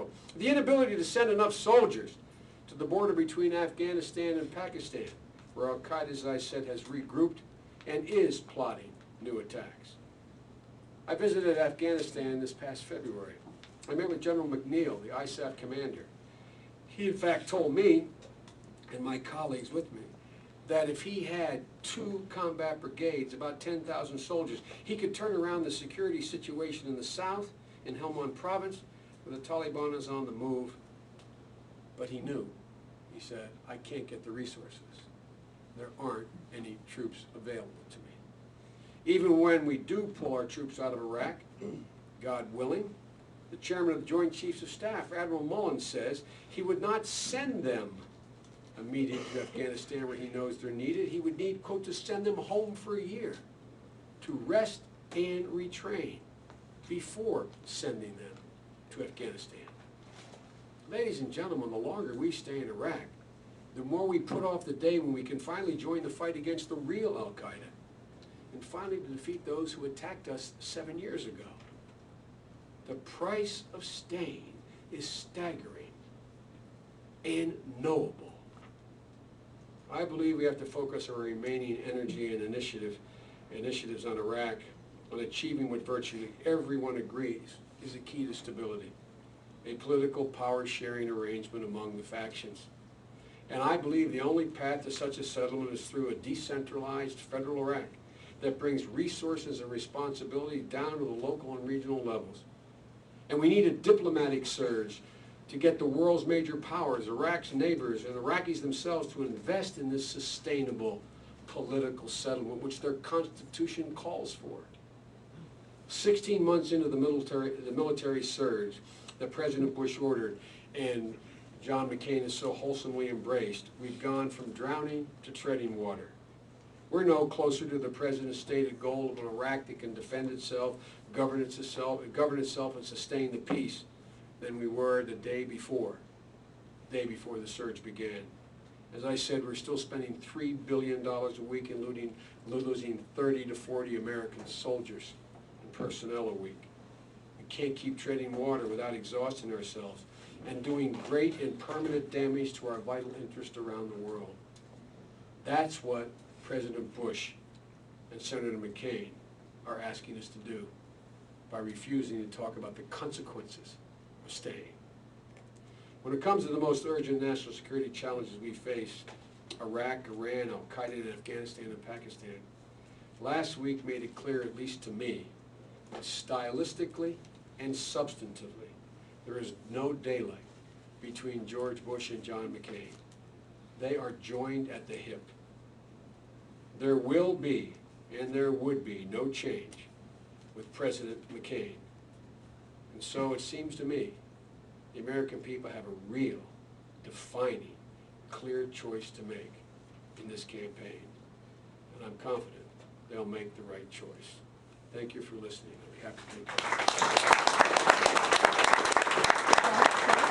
world. The inability to send enough soldiers to the border between Afghanistan and Pakistan, where al-Qaeda, as I said, has regrouped and is plotting new attacks. I visited Afghanistan this past February. I met with General McNeil, the ISAF commander. He, in fact, told me, and my colleagues with me, that if he had 2 combat brigades, about 10,000 soldiers, he could turn around the security situation in the south, in Helmand province, where the Taliban is on the move. But he knew, he said, I can't get the resources. There aren't any troops available to me. Even when we do pull our troops out of Iraq, God willing, the chairman of the Joint Chiefs of Staff, Admiral Mullen, says he would not send them immediately to Afghanistan where he knows they're needed. He would need, quote, to send them home for a year to rest and retrain before sending them to Afghanistan. Ladies and gentlemen, the longer we stay in Iraq, the more we put off the day when we can finally join the fight against the real al-Qaeda and finally to defeat those who attacked us 7 years ago. The price of staying is staggering and knowable. I believe we have to focus our remaining energy and initiatives on Iraq on achieving what virtually everyone agrees is the key to stability, a political power-sharing arrangement among the factions. And I believe the only path to such a settlement is through a decentralized federal Iraq that brings resources and responsibility down to the local and regional levels. And we need a diplomatic surge to get the world's major powers, Iraq's neighbors, and Iraqis themselves to invest in this sustainable political settlement, which their constitution calls for. 16 months into the military surge that President Bush ordered and John McCain has so wholesomely embraced, we've gone from drowning to treading water. We're no closer to the President's stated goal of an Iraq that can defend itself, govern itself, and sustain the peace than we were the day before the surge began. As I said, we're still spending $3 billion a week and losing 30 to 40 American soldiers and personnel a week. We can't keep treading water without exhausting ourselves and doing great and permanent damage to our vital interests around the world. That's what President Bush and Senator McCain are asking us to do by refusing to talk about the consequences of staying. When it comes to the most urgent national security challenges we face, Iraq, Iran, al-Qaeda, and Afghanistan and Pakistan, last week made it clear, at least to me, that stylistically and substantively, there is no daylight between George Bush and John McCain. They are joined at the hip. There will be, and there would be, no change with President McCain. And so it seems to me the American people have a real, defining, clear choice to make in this campaign. And I'm confident they'll make the right choice. Thank you for listening. I'll be happy to take questions.